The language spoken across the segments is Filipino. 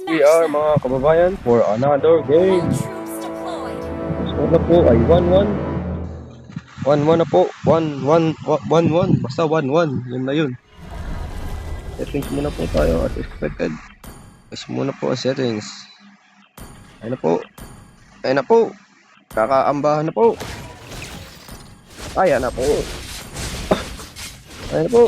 We are mga kababayan for another game. Score na po ay 1-1. 1-1 na po. 1-1. 1-1. Basta 1-1. Yun na yun. Settings muna po tayo as expected. As muna po ang settings. Ayun na po. Ayun na po. Kakaambahan na po. Ayan na po. Ayun na po.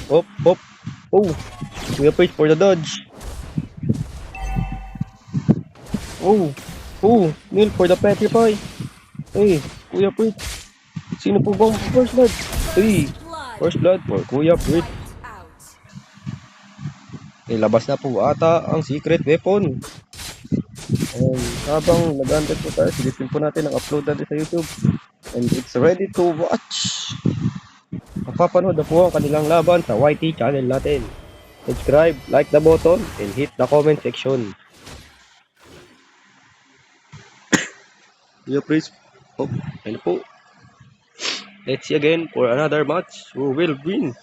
Hop, hop. Oh. We wait for the dodge. Oh. Oh. Kneel for the petrify. Hey, Kuya Prit. Sino po bang first blood? Hey, first blood for Kuya Prit. Ilabas na po ata ang secret weapon. And habang nag-antay po tayo, silipin po natin ang upload natin sa YouTube. And it's ready to watch. Mapapanood na po ang kanilang laban sa YT channel natin. Subscribe, like the button, and hit the comment section. Kuya Prit. Oh, ayun po. Let's see again for another match. Who will win?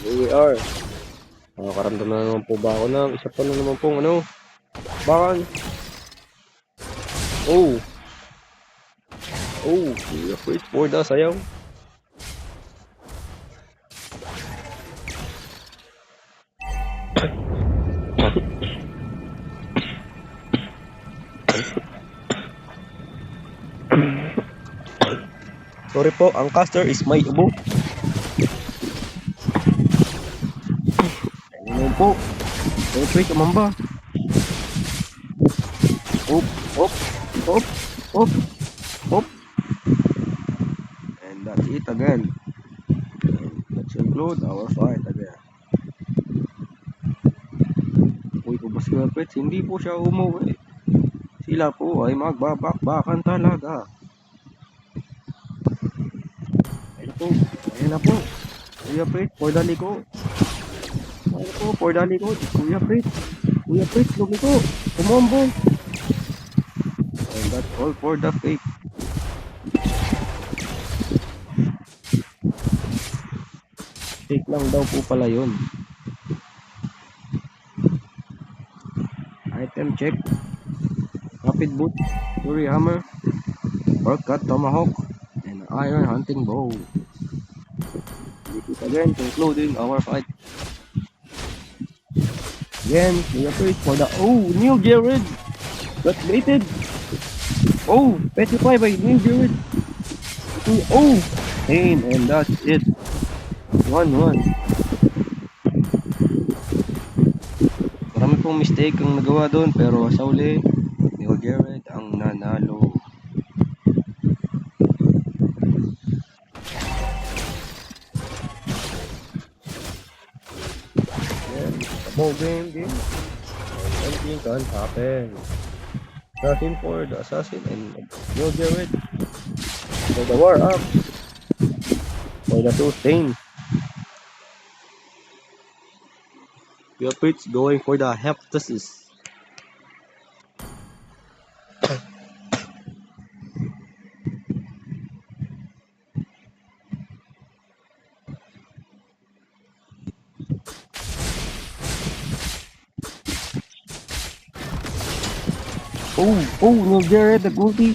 Here we are. Nakakaramdam na naman po ba ako ng isa pa na naman pong ano? Bakan. Oh. Oh. Wait for the sayaw. Sorry po, ang caster is may ubo. Ayun po. Okay, kumamba. Op, op, op, op, op. And that's it again. And let's conclude our fight again. Uy, kung mas kapit, hindi po siya umuwi. Sila po ay magbabakbakan talaga. Ayun po, ayun na po. Kuya Prit, for the liko. Ayun po, for the liko. Kuya Prit, lumiko. Kumombo. And that's all for the fake. Fake lang daw po pala yun. Item check. Rapid boot, Fury hammer, Orcut tomahawk, and iron hunting bow. This is again concluding our fight. Again, we are first for the new Jared. Got baited. Oh, petrify by new Jared. Oh, pain, and that's it. 1-1. Marami pong mistake ang nagawa doon, pero sa uli, New Jared ang nanalo. Ball game. Anything can happen. Assassin for the assassin and New Jared. For the war up. For the two stain. Your pitch going for the heptasis. Oh, New Jared, the goldie.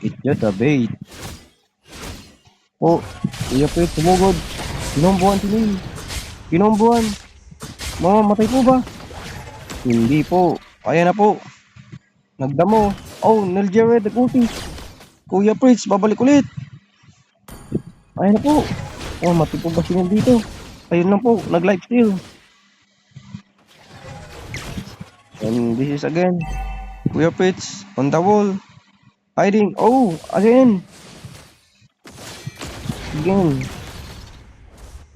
It's just a bait. Oh, your pitch sumugod. Pinombuhan si Neil. Pinombuhan. Mamamatay po ba? Hindi po. Kaya na po. Nagdamo. Oh, Neil Jared, the goldie. Kuya Pritz, babalik ulit. Kaya na po. Oh, mati po ba siya dito? Ayun lang po, nag-live steal. And this is again Kuya Pritz on the wall. Hiding. Oh, again.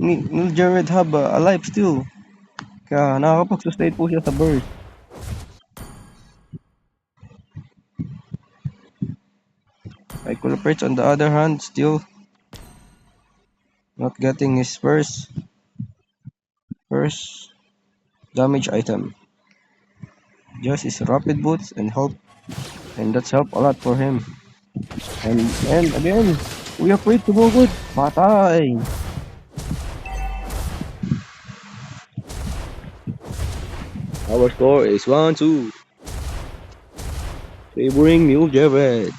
Neil Jared have a life still. Kaya nakakapag-sustain po siya sa burst. Like Kuya Pritz on the other hand, still not getting his first damage item. Just his rapid boots and help, and that's helped a lot for him. And again, Kuya Fritz tumugod. Patay. Our score is 1-2. Favoring New Jared.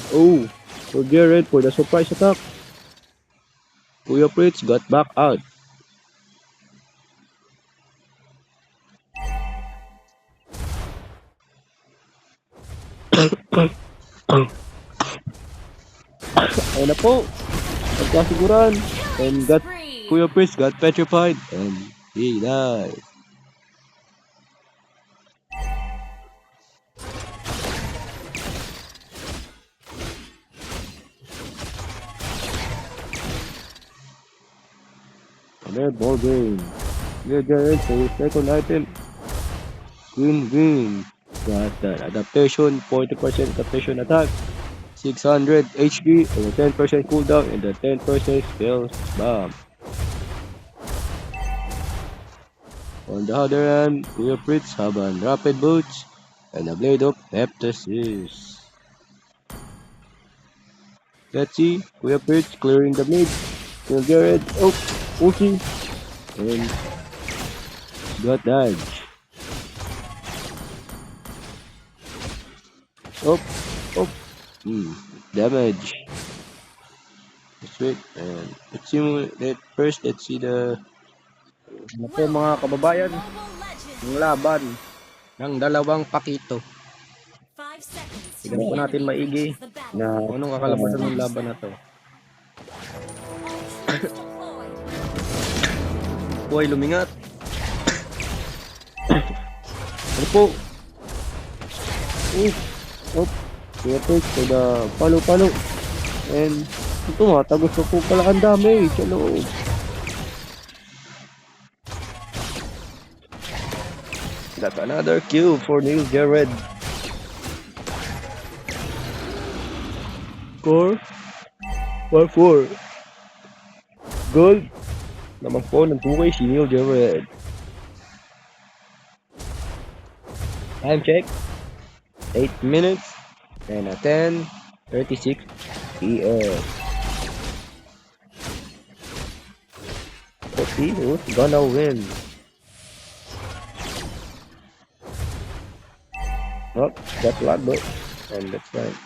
Oh, for Jared for the surprise attack. Kuya Fritz got back out. Ayun na po. Nagkasiguran. And got Kuya Fritz got petrified. And he died. Another ball game. Kuya Jared for his second item. Win. Got that adaptation, 40% adaptation attack. 600 HP and a 10% cooldown and a 10% spell bomb. On the other hand, Kuya Fritz have an rapid boots and a blade of Neptasis. Let's see, Kuya Fritz clearing the mid. Kill Jared, oh, ulti, and got dodge. Oh, damage. Let's wait, and let's see, let's see the ano po mga kababayan, yung laban ng dalawang pakito. Tignan po natin maigi na anong kakalabasan ng laban na to. Buhay lumingat. Ano po? Kaya po, kada palo. And ito nga, tagos na po pala ang damage sa loob. Got another kill for Neil Jared. Score 4-4. Gold naman po ng tukoy si Neil Jared. Time check 8 minutes and a 10:36 PM. Let's see who's gonna win. Oh, that's Lagbo. And that's right.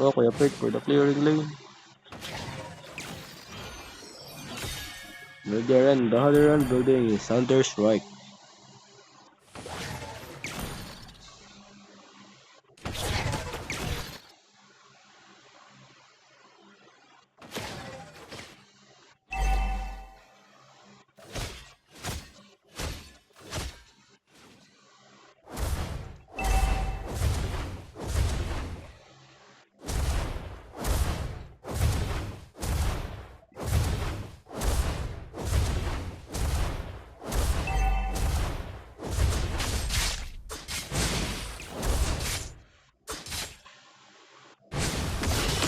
Okay, I pick for the clearing lane. The other end building is Thunder Strike.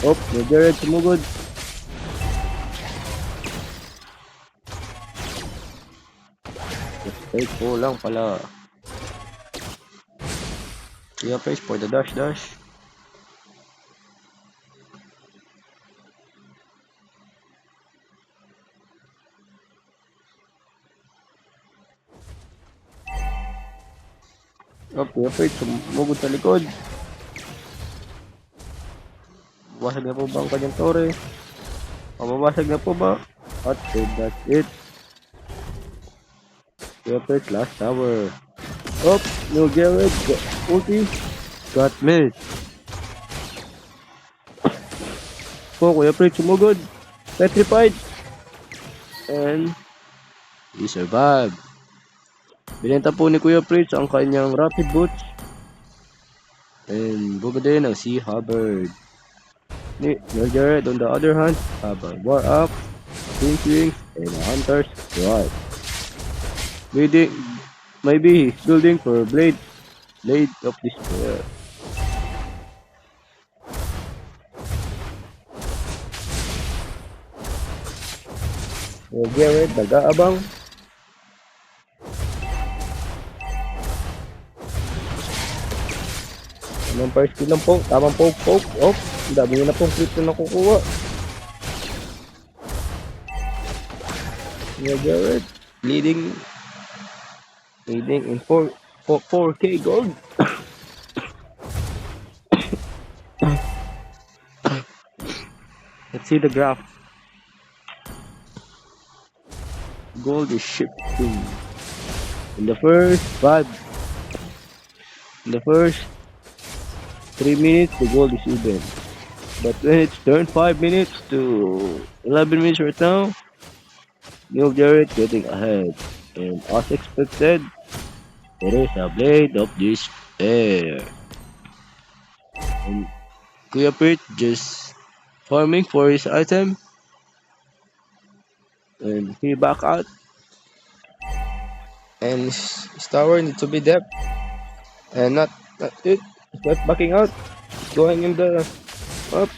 Oh, may Jared sumugod. Straight po lang pala. Kaya face for the dash. Okay, afraid sumugod sa likod. Babasag na po ba ang kanyang tore? Mababasag na po ba? At that's it. Afraid last tower. Up, no Jared, ulti, got missed. Po, Kuya Fred sumugod. Petrified. And he survived. Binenta po ni Kuya Fred ang kanyang rapid boots. And buga din ang Sea Hubbard. Ni Jared on the other hand have a War Up, Swing, and a Hunter's Rod. Maybe he's building for Blade of Despair. Kuya Jared nag-aabang. Tamang first kill lang po. Tamang poke. Oh, ang dami nyo na pong crit na nakukuha. Kuya Jared leading in 4K gold. Let's see the graph. Gold is shifting. In the first 3 minutes, the gold is even. But when it's turned 5 minutes to 11 minutes right now, Neil Jarrett getting ahead. And as expected, it is a Blade of Despair. And Kuya Prit just farming for his item. And he back out. And his tower needs to be depth. And not it. He's not backing out. Going in the up.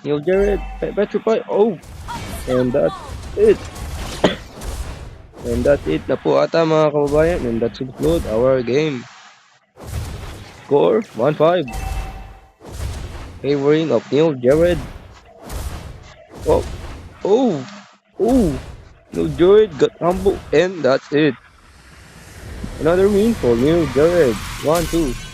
Neil Jarrett, petrify. Oh, and that's it. And that's it na po ata mga kababayan. And that's conclude our game. Score 1-5. Favoring of Neil Jarrett. Oh. Neil Jarrett got humble. And that's it. Another win for Neil Jarrett. 1-2.